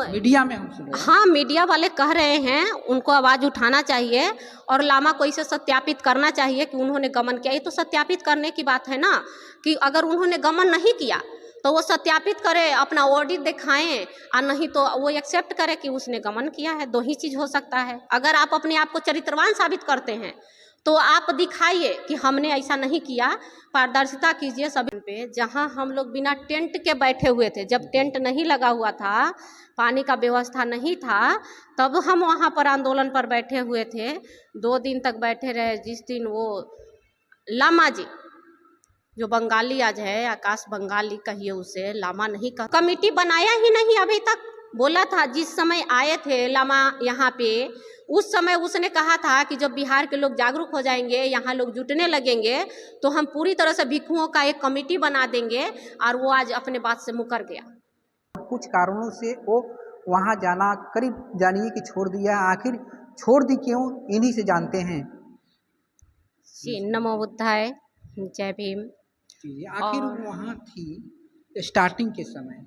Media में हम सुन रहे हैं। हाँ, मीडिया वाले कह रहे हैं, उनको आवाज़ उठाना चाहिए और लामा को इसे सत्यापित करना चाहिए कि उन्होंने गमन किया। ये तो सत्यापित करने की बात है ना, कि अगर उन्होंने गमन नहीं किया तो वो सत्यापित करे, अपना ऑडिट दिखाएं, और नहीं तो वो एक्सेप्ट करे कि उसने गमन किया है। दो ही चीज़ हो सकता है। अगर आप अपने आप को चरित्रवान साबित करते हैं तो आप दिखाइए कि हमने ऐसा नहीं किया, पारदर्शिता कीजिए सभी पे। जहां हम लोग बिना टेंट के बैठे हुए थे, जब टेंट नहीं लगा हुआ था, पानी का व्यवस्था नहीं था, तब हम वहां पर आंदोलन पर बैठे हुए थे। 2 दिन तक बैठे रहे। जिस दिन वो लामा जी, जो बंगाली आज है, आकाश बंगाली कहिए उसे, लामा नहीं कह, कमेटी बनाया ही नहीं अभी तक। बोला था जिस समय आए थे लामा यहाँ पे, उस समय उसने कहा था कि जब बिहार के लोग जागरूक हो जाएंगे, यहाँ लोग जुटने लगेंगे, तो हम पूरी तरह से भिक्षुओं का एक कमेटी बना देंगे। और वो आज अपने बात से मुकर गया। कुछ कारणों से वो वहाँ जाना करीब जानिए कि छोड़ दिया। आखिर छोड़ दी क्यों, इन्हीं से जानते हैं। जी, नमो बुद्धाय, जय भीम। आखिर वहाँ थी स्टार्टिंग के समय?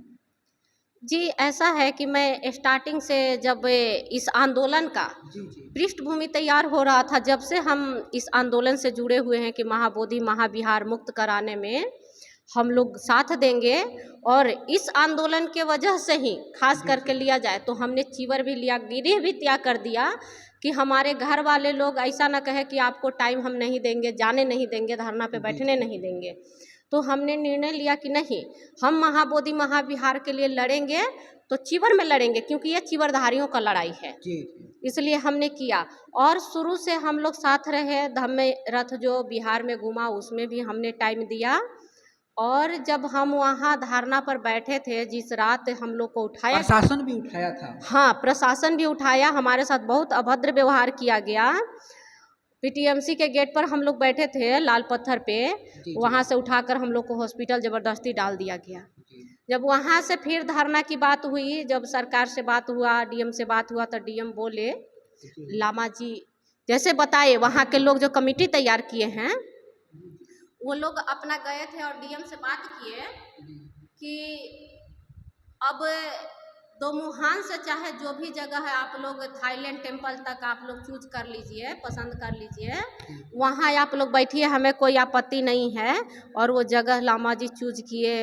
जी, ऐसा है कि मैं स्टार्टिंग से, जब इस आंदोलन का पृष्ठभूमि तैयार हो रहा था, जब से हम इस आंदोलन से जुड़े हुए हैं कि महाबोधि महाविहार मुक्त कराने में हम लोग साथ देंगे। और इस आंदोलन के वजह से ही खास करके लिया जाए तो हमने चीवर भी लिया, गिरे भी त्याग कर दिया कि हमारे घर वाले लोग ऐसा ना कहे कि आपको टाइम हम नहीं देंगे, जाने नहीं देंगे, धरना पे बैठने नहीं देंगे। तो हमने निर्णय लिया कि नहीं, हम महाबोधि महाविहार के लिए लड़ेंगे तो चीवर में लड़ेंगे, क्योंकि ये चीवरधारियों का लड़ाई है। इसलिए हमने किया। और शुरू से हम लोग साथ रहे। धम्म रथ जो बिहार में घूमा उसमें भी हमने टाइम दिया। और जब हम वहाँ धरना पर बैठे थे, जिस रात हम लोग को उठाया, प्रशासन भी उठाया था। हाँ, प्रशासन भी उठाया, हमारे साथ बहुत अभद्र व्यवहार किया गया। पीटीएमसी के गेट पर हम लोग बैठे थे, लाल पत्थर पे, वहाँ से उठाकर हम लोग को हॉस्पिटल ज़बरदस्ती डाल दिया गया। जब वहाँ से फिर धरना की बात हुई, जब सरकार से बात हुआ, डीएम से बात हुआ, तो डीएम बोले, लामा जी जैसे बताए, वहाँ के लोग जो कमेटी तैयार किए हैं वो लोग अपना गए थे और डीएम से बात किए कि अब दोमुहान से चाहे जो भी जगह है, आप लोग थाईलैंड टेम्पल तक आप लोग चूज कर लीजिए, पसंद कर लीजिए, वहाँ आप लोग बैठिए, हमें कोई आपत्ति नहीं है। और वो जगह लामा जी चूज किए,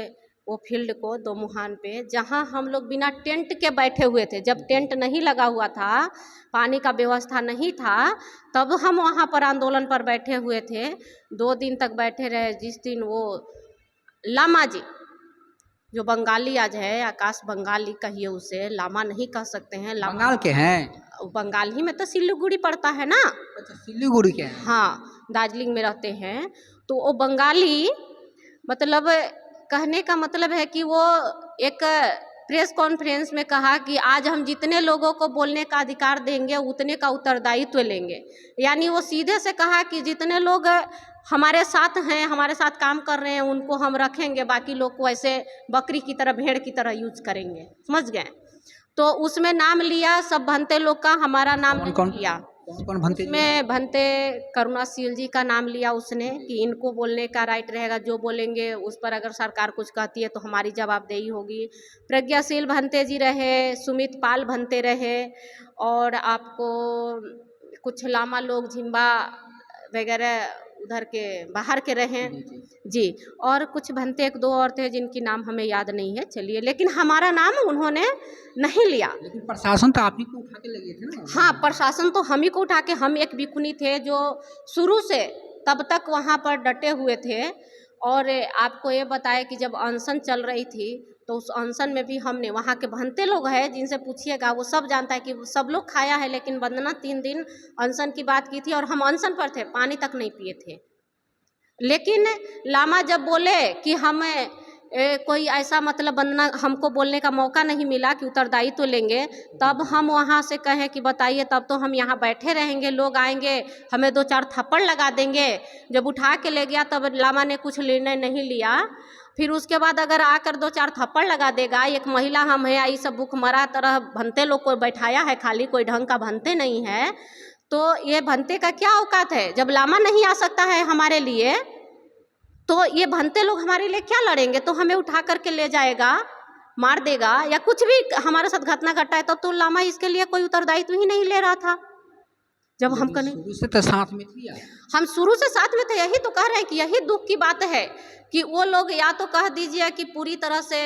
वो फील्ड को दोमुहान पे, जहाँ हम लोग बिना टेंट के बैठे हुए थे। जब टेंट नहीं लगा हुआ था, पानी का व्यवस्था नहीं था, तब हम वहाँ पर आंदोलन पर बैठे हुए थे। 2 दिन तक बैठे रहे। जिस दिन वो लामा जी, जो बंगाली आज है, आकाश बंगाली कहिए उसे, लामा नहीं कह सकते हैं, बंगाल के हैं। बंगाल ही में तो सिलीगुड़ी पड़ता है ना। अच्छा, सिलीगुड़ी के हैं। हाँ, दार्जिलिंग में रहते हैं। तो वो बंगाली, मतलब कहने का मतलब है कि वो एक प्रेस कॉन्फ्रेंस में कहा कि आज हम जितने लोगों को बोलने का अधिकार देंगे उतने का उत्तरदायित्व लेंगे। यानी वो सीधे से कहा कि जितने लोग हमारे साथ हैं, हमारे साथ काम कर रहे हैं, उनको हम रखेंगे, बाकी लोग को ऐसे बकरी की तरह, भेड़ की तरह यूज करेंगे। समझ गए? तो उसमें नाम लिया सब भंते लोग का, हमारा नाम नहीं लिया। कौन भंते? उसमें भंते करुणाशील जी का नाम लिया उसने कि इनको बोलने का राइट रहेगा, जो बोलेंगे उस पर अगर सरकार कुछ कहती है तो हमारी जवाबदेही होगी। प्रज्ञाशील भंते जी रहे, सुमित पाल भंते रहे, और आपको कुछ लामा लोग झिम्बा वगैरह उधर के बाहर के रहे जी। और कुछ भंते 1-2 और थे जिनकी नाम हमें याद नहीं है, चलिए, लेकिन हमारा नाम उन्होंने नहीं लिया। लेकिन प्रशासन तो आप ही को उठा के लगे थे ना? हाँ, प्रशासन तो हम ही को उठा के, हम एक भिखुनी थे जो शुरू से तब तक वहाँ पर डटे हुए थे। और आपको ये बताया कि जब अनशन चल रही थी तो उस अनशन में भी हमने, वहाँ के भंते लोग हैं जिनसे पूछिएगा वो सब जानता है कि सब लोग खाया है, लेकिन वंदना 3 दिन अनशन की बात की थी और हम अनशन पर थे, पानी तक नहीं पिए थे। लेकिन लामा जब बोले कि हमें कोई ऐसा, मतलब वंदना हमको बोलने का मौका नहीं मिला कि उत्तरदायित्व लेंगे, तब हम वहाँ से कहें कि बताइए, तब तो हम यहाँ बैठे रहेंगे, लोग आएंगे हमें 2-4 थप्पड़ लगा देंगे। जब उठा के ले गया तब लामा ने कुछ निर्णय नहीं लिया। फिर उसके बाद अगर आकर 2-4 थप्पड़ लगा देगा, एक महिला हम है, आई सब भूखमरा तरह भंते लोग को बैठाया है, खाली कोई ढंग का भंते नहीं है, तो ये भंते का क्या औकात है? जब लामा नहीं आ सकता है हमारे लिए, तो ये भंते लोग हमारे लिए क्या लड़ेंगे? तो हमें उठा करके ले जाएगा, मार देगा या कुछ भी हमारे साथ घटना घटा है तो लामा इसके लिए कोई उत्तरदायित्व ही नहीं ले रहा था। जब हम कहीं शुरू से तो साथ में थी आप। हम शुरू से साथ में थे, यही तो कह रहे हैं कि यही दुख की बात है कि वो लोग या तो कह दीजिए कि पूरी तरह से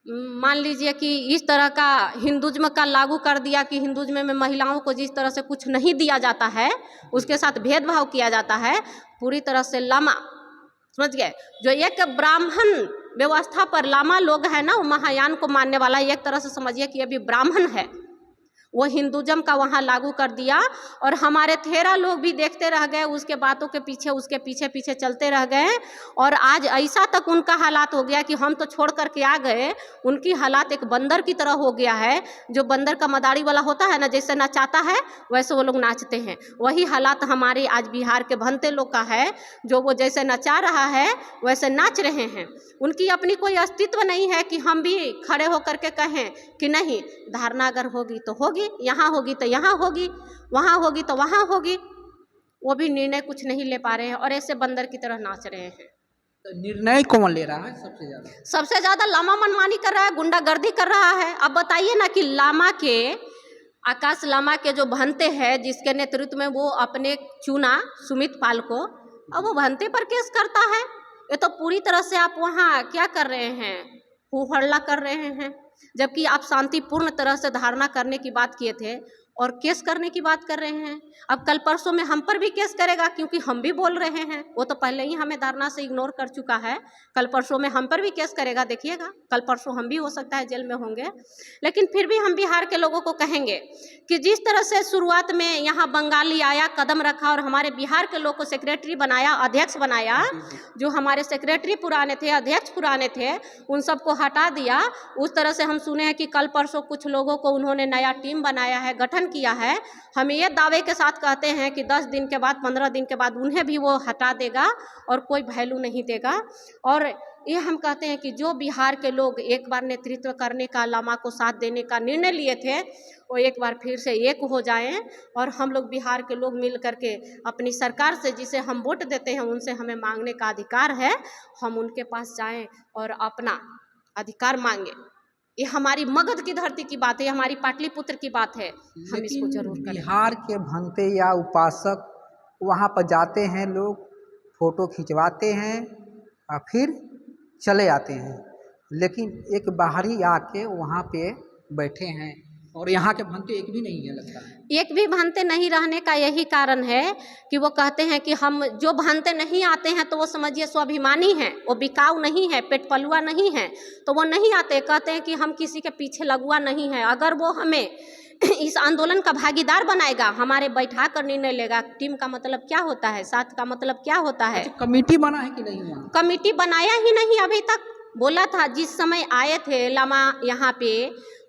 मान लीजिए कि इस तरह का हिंदुज्म का लागू कर दिया कि हिंदुज्म में महिलाओं को जिस तरह से कुछ नहीं दिया जाता है उसके साथ भेदभाव किया जाता है, पूरी तरह से लामा, समझ गए, जो एक ब्राह्मण व्यवस्था पर लामा लोग है ना, वो महायान को मानने वाला, एक तरह से समझिए कि अभी ब्राह्मण है, वो हिंदुज्म का वहाँ लागू कर दिया और हमारे थेरा लोग भी देखते रह गए, उसके बातों के पीछे उसके पीछे पीछे चलते रह गए और आज ऐसा तक उनका हालात हो गया कि हम तो छोड़ करके आ गए, उनकी हालात एक बंदर की तरह हो गया है। जो बंदर का मदारी वाला होता है ना, जैसे नचाता है वैसे वो लोग नाचते हैं, वही हालात हमारे आज बिहार के भंते लोग का है, जो वो जैसे नचा रहा है वैसे नाच रहे हैं। उनकी अपनी कोई अस्तित्व नहीं है कि हम भी खड़े होकर के कहें कि नहीं, धारणा अगर होगी तो होगी, यहाँ होगी तो यहाँ होगी, वहाँ होगी तो वहाँ होगी, वो भी निर्णय कुछ नहीं ले पा रहे हैं और ऐसे बंदर की तरह नाच रहे हैं। तो निर्णय कौन ले रहा है सबसे ज्यादा? सबसे ज्यादा लामा मनमानी कर रहा है, गुंडागर्दी कर रहा है। अब बताइए ना कि लामा के, आकाश लामा के जो भंते हैं जिसके नेतृत्व में वो अपने चुना सुमित पाल को, अब वो भंते पर केस करता है। ये तो पूरी तरह से आप वहाँ क्या कर रहे हैं, हु-हल्ला कर रहे हैं, जबकि आप शांतिपूर्ण तरह से धारणा करने की बात किए थे और केस करने की बात कर रहे हैं। अब कल परसों में हम पर भी केस करेगा क्योंकि हम भी बोल रहे हैं, वो तो पहले ही हमें धारणा से इग्नोर कर चुका है, कल परसों में हम पर भी केस करेगा, देखिएगा कल परसों हम भी हो सकता है जेल में होंगे। लेकिन फिर भी हम बिहार के लोगों को कहेंगे कि जिस तरह से शुरुआत में यहाँ बंगाली आया, कदम रखा और हमारे बिहार के लोग को सेक्रेटरी बनाया, अध्यक्ष बनाया, जो हमारे सेक्रेटरी पुराने थे, अध्यक्ष पुराने थे, उन सबको हटा दिया। उस तरह से हम सुने हैं कि कल परसों कुछ लोगों को उन्होंने नया टीम बनाया है, गठन किया है। हम ये दावे के साथ कहते हैं कि 10 दिन के बाद, 15 दिन के बाद उन्हें भी वो हटा देगा और कोई वैल्यू नहीं देगा। और ये हम कहते हैं कि जो बिहार के लोग एक बार नेतृत्व करने का, लामा को साथ देने का निर्णय लिए थे, वो एक बार फिर से एक हो जाएं और हम लोग बिहार के लोग मिल करके अपनी सरकार से, जिसे हम वोट देते हैं, उनसे हमें मांगने का अधिकार है, हम उनके पास जाएं और अपना अधिकार मांगे। ये हमारी मगध की धरती की बात है, हमारी पाटलिपुत्र की बात है, हम इसको जरूर करें। बिहार के भंते या उपासक वहाँ पर जाते हैं, लोग फोटो खिंचवाते हैं और फिर चले आते हैं, लेकिन एक बाहरी आके वहाँ पे बैठे हैं और यहाँ के भंते एक भी नहीं है, लगता है एक भी भंते नहीं रहने का यही कारण है कि वो कहते हैं कि हम जो भंते नहीं आते हैं तो वो समझिए स्वाभिमानी हैं, वो बिकाऊ नहीं है, पेट पलुआ नहीं है, तो वो नहीं आते, कहते हैं कि हम किसी के पीछे लगुआ नहीं है। अगर वो हमें इस आंदोलन का भागीदार बनाएगा, हमारे बैठा कर निर्णय लेगा। टीम का मतलब क्या होता है, साथ का मतलब क्या होता है? कमेटी बना है कि नहीं? वहाँ कमेटी बनाया ही नहीं अभी तक। बोला था जिस समय आए थे लामा यहाँ पे,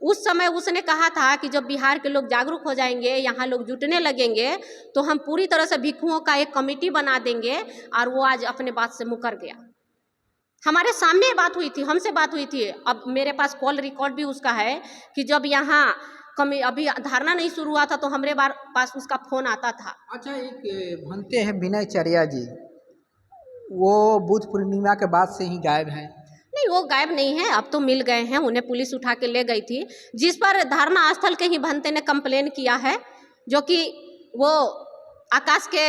उस समय उसने कहा था कि जब बिहार के लोग जागरूक हो जाएंगे, यहाँ लोग जुटने लगेंगे, तो हम पूरी तरह से भिक्षुओं का एक कमेटी बना देंगे। और वो आज अपने बात से मुकर गया। हमारे सामने बात हुई थी, हमसे बात हुई थी, अब मेरे पास कॉल रिकॉर्ड भी उसका है कि जब यहाँ अभी धारणा नहीं शुरू हुआ था तो हमारे पास उसका फोन आता था। अच्छा, एक भंते हैं विनय चरिया जी, वो बुद्ध पूर्णिमा के बाद से ही गायब हैं। नहीं, वो गायब नहीं है, अब तो मिल गए हैं, उन्हें पुलिस उठा के ले गई थी, जिस पर धारणा स्थल के ही भंते ने कंप्लेन किया है, जो कि वो आकाश के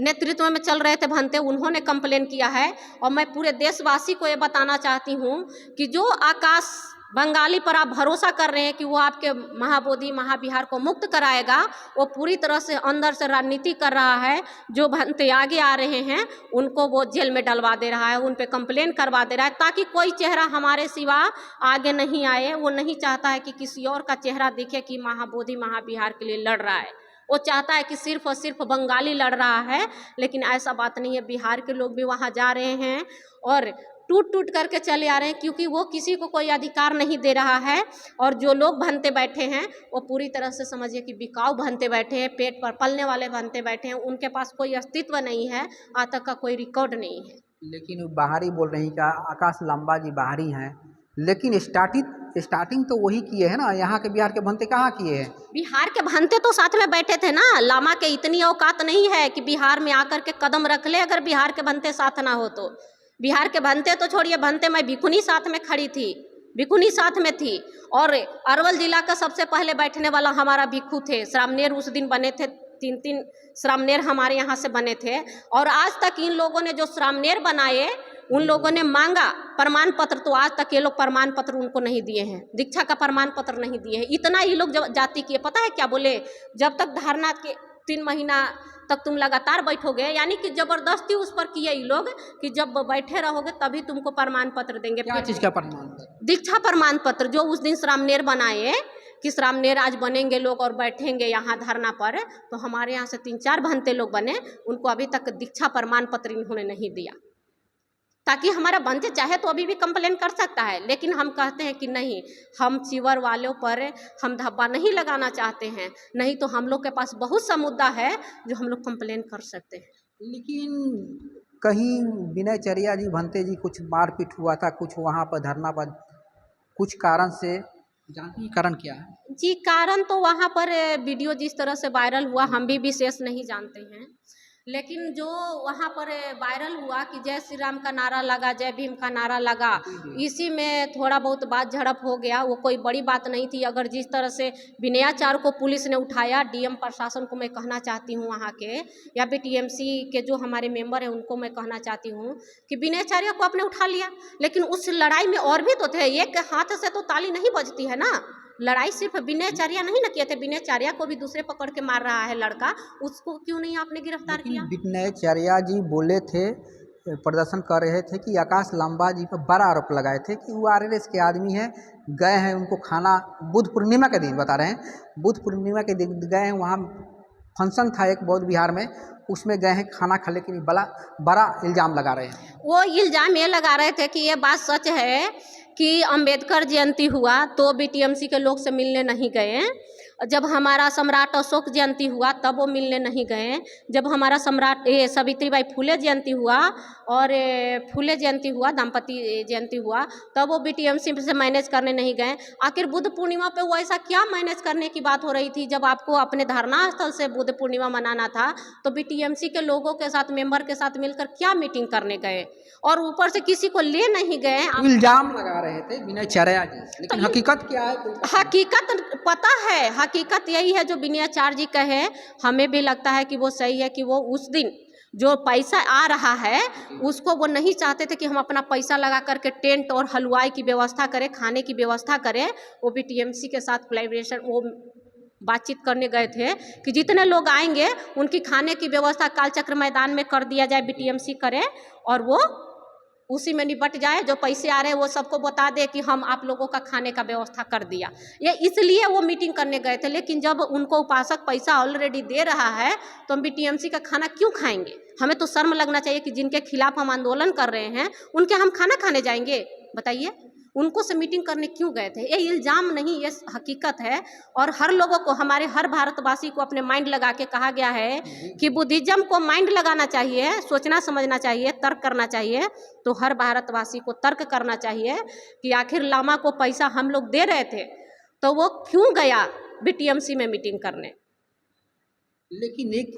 नेतृत्व में चल रहे थे भंते, उन्होंने कंप्लेन किया है। और मैं पूरे देशवासी को ये बताना चाहती हूँ कि जो आकाश बंगाली पर आप भरोसा कर रहे हैं कि वो आपके महाबोधि महाबिहार को मुक्त कराएगा, वो पूरी तरह से अंदर से राजनीति कर रहा है। जो भंते आगे आ रहे हैं उनको वो जेल में डलवा दे रहा है, उन पे कंप्लेन करवा दे रहा है, ताकि कोई चेहरा हमारे सिवा आगे नहीं आए। वो नहीं चाहता है कि किसी और का चेहरा दिखे कि महाबोधि महाबिहार के लिए लड़ रहा है, वो चाहता है कि सिर्फ और सिर्फ बंगाली लड़ रहा है। लेकिन ऐसा बात नहीं है, बिहार के लोग भी वहाँ जा रहे हैं और टूट टूट करके चले आ रहे हैं, क्योंकि वो किसी को कोई अधिकार नहीं दे रहा है। और जो लोग भंते बैठे हैं वो पूरी तरह से समझिए कि बिकाऊ भंते बैठे हैं, पेट पर पलने वाले भंते बैठे हैं, उनके पास कोई अस्तित्व नहीं है, आज तक का कोई रिकॉर्ड नहीं है। लेकिन बाहरी बोल रही कि आकाश लांबा जी बाहरी हैं, लेकिन स्टार्टिंग तो वही किए हैं ना, यहाँ के बिहार के भंते कहाँ किए हैं? बिहार के भंते तो साथ में बैठे थे ना, लामा के इतनी औकात नहीं है कि बिहार में आकर के कदम रख ले अगर बिहार के भंते साथ ना हो तो। बिहार के भंते तो छोड़िए, भंते मैं भिखुनी साथ में खड़ी थी, भिखुनी साथ में थी। और अरवल जिला का सबसे पहले बैठने वाला हमारा भिखू थे। श्रामनेर उस दिन बने थे, 3 श्रामनेर हमारे यहाँ से बने थे। और आज तक इन लोगों ने जो श्रामनेर बनाए, उन लोगों ने मांगा प्रमाण पत्र, तो आज तक ये लोग प्रमाण पत्र उनको नहीं दिए हैं, दीक्षा का प्रमाण पत्र नहीं दिए हैं। इतना ये लोग जाति किए, पता है क्या बोले, जब तक धरना के 3 महीना तक तुम लगातार बैठोगे, यानी कि जबरदस्ती उस पर किए ये लोग कि जब बैठे रहोगे तभी तुमको प्रमाण पत्र देंगे। क्या चीज़ का प्रमाण पत्र? दीक्षा प्रमाण पत्र, जो उस दिन श्रामनेर बनाए कि श्रामनेर आज बनेंगे लोग और बैठेंगे यहाँ धरना पर, तो हमारे यहाँ से 3-4 भंते लोग बने, उनको अभी तक दीक्षा प्रमाण पत्र इन्होंने नहीं दिया। ताकि हमारा बनते चाहे तो अभी भी कंप्लेन कर सकता है, लेकिन हम कहते हैं कि नहीं, हम चिवर वालों पर हम धब्बा नहीं लगाना चाहते हैं, नहीं तो हम लोग के पास बहुत सा मुद्दा है जो हम लोग कंप्लेन कर सकते हैं। लेकिन कहीं विनय चरिया जी, भंते जी, कुछ मारपीट हुआ था कुछ वहाँ पर धरना पर, कुछ कारण से, जानती हैं कारण क्या है? जी, कारण तो वहाँ पर वीडियो जिस तरह से वायरल हुआ हम भी विशेष नहीं जानते हैं, लेकिन जो वहाँ पर वायरल हुआ कि जय श्री राम का नारा लगा, जय भीम का नारा लगा, इसी में थोड़ा बहुत बात झड़प हो गया। वो कोई बड़ी बात नहीं थी। अगर जिस तरह से विनयाचार्य को पुलिस ने उठाया, डीएम प्रशासन को मैं कहना चाहती हूँ, वहाँ के या फिर टीएमसी के जो हमारे मेंबर हैं उनको मैं कहना चाहती हूँ कि विनयाचार्य को आपने उठा लिया, लेकिन उस लड़ाई में और भी तो थे। एक हाथ से तो ताली नहीं बजती है ना। लड़ाई सिर्फ विनयचार्य नहीं न किए थे, विनयचार्य को भी दूसरे पकड़ के मार रहा है लड़का, उसको क्यों नहीं आपने गिरफ्तार किया? विनयचार्य जी बोले थे, प्रदर्शन कर रहे थे कि आकाश लांबा जी पर बड़ा आरोप लगाए थे कि वो आरएलएस के आदमी हैं, गए हैं उनको खाना, बुद्ध पूर्णिमा के दिन बता रहे हैं, बुद्ध पूर्णिमा के दिन गए हैं, वहाँ फंक्शन था एक बौद्ध विहार में, उसमें गए हैं खाना खा, लेकिन बड़ा इल्ज़ाम लगा रहे हैं। वो इल्ज़ाम ये लगा रहे थे कि ये बात सच है कि अंबेडकर जयंती हुआ तो भी टीएमसी के लोग से मिलने नहीं गए, जब हमारा सम्राट अशोक जयंती हुआ तब वो मिलने नहीं गए, जब हमारा सम्राट सावित्रीबाई फुले जयंती हुआ और फुले जयंती हुआ, दाम्पति जयंती हुआ, तब वो बीटीएमसी से मैनेज करने नहीं गए। आखिर बुद्ध पूर्णिमा पे वो ऐसा क्या मैनेज करने की बात हो रही थी? जब आपको अपने धरना स्थल से बुद्ध पूर्णिमा मनाना था तो बीटीएमसी के लोगों के साथ, मेंबर के साथ मिलकर क्या मीटिंग करने गए? और ऊपर से किसी को ले नहीं गए। इल्जाम लगा रहे थे विनयचार्य जी, लेकिन तो हकीकत क्या है? हकीकत पता है, हकीकत यही है जो विनयाचार्य जी कहे। हमें भी लगता है कि वो सही है कि वो उस दिन जो पैसा आ रहा है उसको वो नहीं चाहते थे कि हम अपना पैसा लगा करके टेंट और हलवाई की व्यवस्था करें, खाने की व्यवस्था करें। वो भी टीएमसी के साथ कोलैबोरेशन, वो बातचीत करने गए थे कि जितने लोग आएंगे उनकी खाने की व्यवस्था कालचक्र मैदान में कर दिया जाए, बीटीएमसी करे और वो उसी में निपट जाए। जो पैसे आ रहे हैं वो सबको बता दे कि हम आप लोगों का खाने का व्यवस्था कर दिया। ये इसलिए वो मीटिंग करने गए थे। लेकिन जब उनको उपासक पैसा ऑलरेडी दे रहा है तो हम बीटीएमसी का खाना क्यों खाएंगे? हमें तो शर्म लगना चाहिए कि जिनके खिलाफ हम आंदोलन कर रहे हैं उनके हम खाना खाने जाएंगे? बताइए, उनको से मीटिंग करने क्यों गए थे? ये इल्ज़ाम नहीं, ये हकीकत है। और हर लोगों को, हमारे हर भारतवासी को अपने माइंड लगा के कहा गया है कि बुद्धिज़्म को माइंड लगाना चाहिए, सोचना समझना चाहिए, तर्क करना चाहिए। तो हर भारतवासी को तर्क करना चाहिए कि आखिर लामा को पैसा हम लोग दे रहे थे तो वो क्यों गया बीटीएमसी में मीटिंग करने? लेकिन एक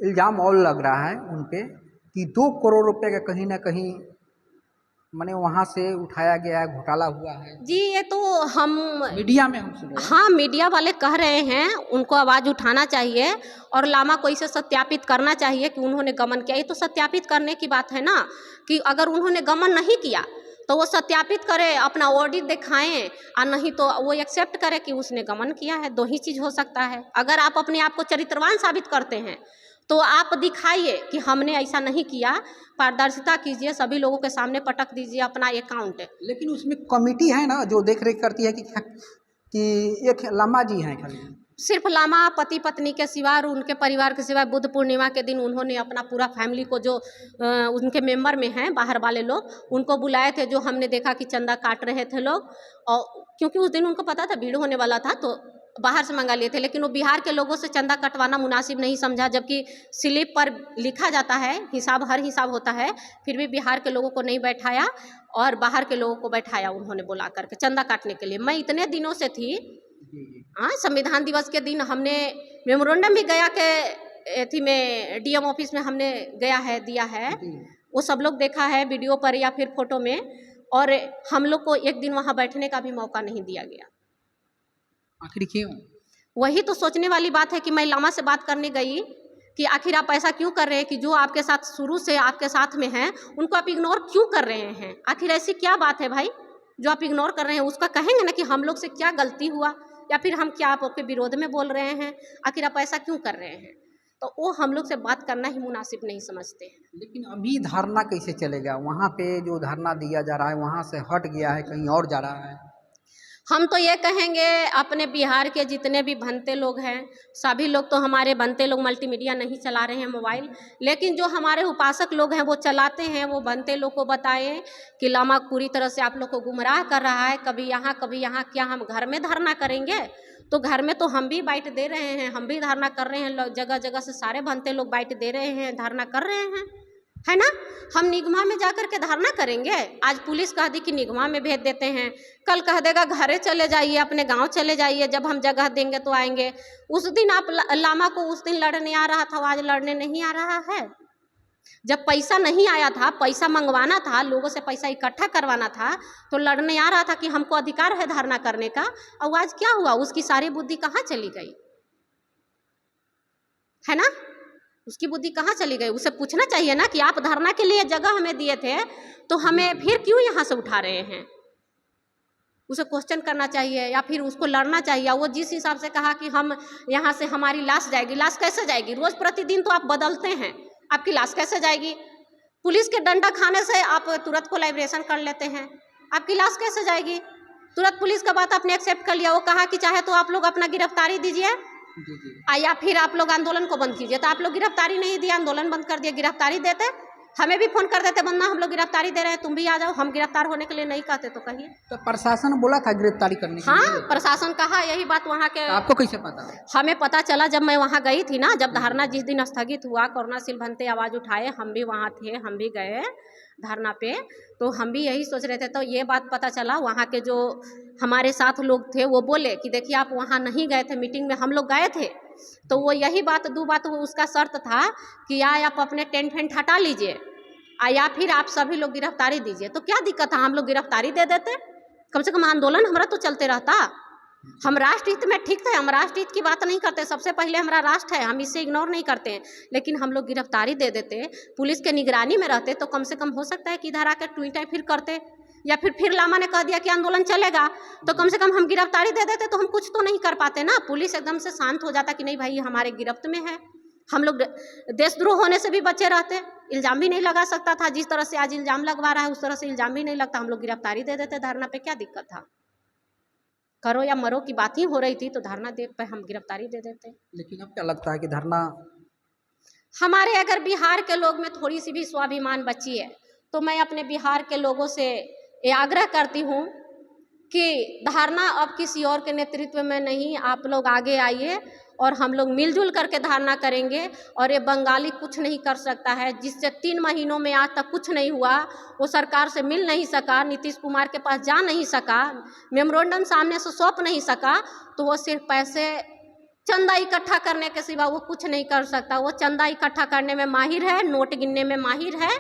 इल्ज़ाम और लग रहा है उन पे कि 2 करोड़ रुपए का कहीं ना कहीं माने वहाँ से उठाया गया है, घोटाला हुआ है। जी, ये तो हम मीडिया में हम सुन रहे हैं। हाँ, मीडिया वाले कह रहे हैं, उनको आवाज़ उठाना चाहिए और लामा को इसे सत्यापित करना चाहिए कि उन्होंने गमन किया। ये तो सत्यापित करने की बात है ना, कि अगर उन्होंने गमन नहीं किया तो वो सत्यापित करे, अपना ऑडिट दिखाएं, और नहीं तो वो एक्सेप्ट करे कि उसने गमन किया है। 2 ही चीज़ हो सकता है। अगर आप अपने आप को चरित्रवान साबित करते हैं तो आप दिखाइए कि हमने ऐसा नहीं किया, पारदर्शिता कीजिए, सभी लोगों के सामने पटक दीजिए अपना अकाउंट। लेकिन उसमें कमेटी है ना जो देख रेख करती है कि एक लामा जी हैं खाली? सिर्फ लामा पति पत्नी के सिवा और उनके परिवार के सिवा बुद्ध पूर्णिमा के दिन उन्होंने अपना पूरा फैमिली को, जो उनके मेंबर में हैं बाहर वाले लोग, उनको बुलाए थे। जो हमने देखा कि चंदा काट रहे थे लोग, और क्योंकि उस दिन उनको पता था भीड़ होने वाला था तो बाहर से मंगा लिए थे। लेकिन वो बिहार के लोगों से चंदा कटवाना मुनासिब नहीं समझा, जबकि स्लिप पर लिखा जाता है हिसाब, हर हिसाब होता है, फिर भी बिहार के लोगों को नहीं बैठाया और बाहर के लोगों को बैठाया उन्होंने बुला करके चंदा काटने के लिए। मैं इतने दिनों से थी, हाँ, संविधान दिवस के दिन हमने मेमोरेंडम भी गया के एथी में डीएम ऑफिस में हमने गया है, दिया है। वो सब लोग देखा है वीडियो पर या फिर फोटो में, और हम लोग को एक दिन वहाँ बैठने का भी मौका नहीं दिया गया। आखिर क्यों? वही तो सोचने वाली बात है कि मैं लामा से बात करने गई कि आखिर आप ऐसा क्यों कर रहे हैं कि जो आपके साथ शुरू से आपके साथ में हैं उनको आप इग्नोर क्यों कर रहे हैं? आखिर ऐसी क्या बात है भाई जो आप इग्नोर कर रहे हैं? उसका कहेंगे ना कि हम लोग से क्या गलती हुआ या फिर हम क्या आपके विरोध में बोल रहे हैं, आखिर आप ऐसा क्यों कर रहे हैं? तो वो हम लोग से बात करना ही मुनासिब नहीं समझते हैं। लेकिन अभी धरना कैसे चलेगा? वहाँ पे जो धरना दिया जा रहा है वहाँ से हट गया है, कहीं और जा रहा है। हम तो ये कहेंगे अपने बिहार के जितने भी भंते लोग हैं, सभी लोग तो हमारे भंते लोग मल्टीमीडिया नहीं चला रहे हैं मोबाइल, लेकिन जो हमारे उपासक लोग हैं वो चलाते हैं, वो भंते लोग को बताएं कि लामा पूरी तरह से आप लोग को गुमराह कर रहा है, कभी यहाँ, क्या हम घर में धरना करेंगे? तो घर में तो हम भी बाइट दे रहे हैं, हम भी धरना कर रहे हैं, जगह जगह से सारे भंते लोग बाइट दे रहे हैं, धरना कर रहे हैं, है ना? हम निगमा में जाकर के धरना करेंगे? आज पुलिस कह दी कि निगमा में भेज देते हैं, कल कह देगा घरे चले जाइए, अपने गांव चले जाइए, जब हम जगह देंगे तो आएंगे। उस दिन आप लामा को उस दिन लड़ने आ रहा था, आज लड़ने नहीं आ रहा है। जब पैसा नहीं आया था, पैसा मंगवाना था, लोगों से पैसा इकट्ठा करवाना था, तो लड़ने आ रहा था कि हमको अधिकार है धरना करने का। और आज क्या हुआ? उसकी सारी बुद्धि कहाँ चली गई, है ना? उसकी बुद्धि कहाँ चली गई? उसे पूछना चाहिए ना कि आप धरना के लिए जगह हमें दिए थे तो हमें फिर क्यों यहाँ से उठा रहे हैं? उसे क्वेश्चन करना चाहिए या फिर उसको लड़ना चाहिए। वो जिस हिसाब से कहा कि हम यहाँ से हमारी लाश जाएगी, लाश कैसे जाएगी? रोज प्रतिदिन तो आप बदलते हैं, आपकी लाश कैसे जाएगी? पुलिस के डंडा खाने से आप तुरंत को लाइब्रेशन कर लेते हैं, आपकी लाश कैसे जाएगी? तुरंत पुलिस का बात आपने एक्सेप्ट कर लिया। वो कहा कि चाहे तो आप लोग अपना गिरफ्तारी दीजिए या फिर आप लोग आंदोलन को बंद कीजिए। तो आप लोग गिरफ्तारी नहीं दिया, आंदोलन बंद कर दिया। गिरफ्तारी देते हमें भी फोन कर देते, बंदा हम लोग गिरफ्तारी दे रहे हैं, तुम भी आ जाओ। हम गिरफ्तार होने के लिए नहीं कहते तो कहिए। तो प्रशासन बोला था गिरफ्तारी करने के लिए? हाँ, प्रशासन कहा, यही बात वहाँ के। आपको कैसे पता? हमें पता चला जब मैं वहाँ गई थी ना, जब धरना जिस दिन स्थगित हुआ, करुणाशील भंते आवाज़ उठाए, हम भी वहाँ थे, हम भी गए धरना पे, तो हम भी यही सोच रहे थे। तो ये बात पता चला, वहाँ के जो हमारे साथ लोग थे वो बोले कि देखिए आप वहाँ नहीं गए थे, मीटिंग में हम लोग गए थे। तो वो यही बात, दो बात वो उसका शर्त था कि या आप अपने टेंट फेंट हटा लीजिए या फिर आप सभी लोग गिरफ्तारी दीजिए। तो क्या दिक्कत था, हम लोग गिरफ्तारी दे देते, कम से कम आंदोलन हमारा तो चलते रहता। हम राष्ट्रहित में ठीक थे, हम राष्ट्रहित की बात नहीं करते, सबसे पहले हमारा राष्ट्र है, हम इसे इग्नोर नहीं करते हैं। लेकिन हम लोग गिरफ्तारी दे देते, पुलिस के निगरानी में रहते, तो कम से कम हो सकता है कि इधर आकर ट्वीट फिर करते, या फिर लामा ने कह दिया कि आंदोलन चलेगा, तो कम से कम हम गिरफ्तारी दे देते। तो हम कुछ तो नहीं कर पाते ना, पुलिस एकदम से शांत हो जाता कि नहीं भाई हमारे गिरफ्त में है। हम लोग देशद्रोह होने से भी बचे रहते, इल्ज़ाम भी नहीं लगा सकता था। जिस तरह से आज इल्ज़ाम लगवा रहा है उस तरह से इल्ज़ाम भी नहीं लगता, हम लोग गिरफ्तारी दे देते धरना पे। क्या दिक्कत था? करो या मरो की बात ही हो रही थी, तो धरना दे पे हम गिरफ्तारी दे देते। लेकिन अब क्या लगता है कि धरना हमारे अगर बिहार के लोग में थोड़ी सी भी स्वाभिमान बची है तो मैं अपने बिहार के लोगों से ये आग्रह करती हूँ कि धरना अब किसी और के नेतृत्व में नहीं, आप लोग आगे आइए और हम लोग मिलजुल करके धरना करेंगे। और ये बंगाली कुछ नहीं कर सकता है, जिससे 3 महीनों में आज तक कुछ नहीं हुआ। वो सरकार से मिल नहीं सका, नीतीश कुमार के पास जा नहीं सका, मेमोरेंडम सामने से सौंप नहीं सका, तो वो सिर्फ पैसे चंदा इकट्ठा करने के सिवा वो कुछ नहीं कर सकता। वो चंदा इकट्ठा करने में माहिर है, नोट गिनने में माहिर है।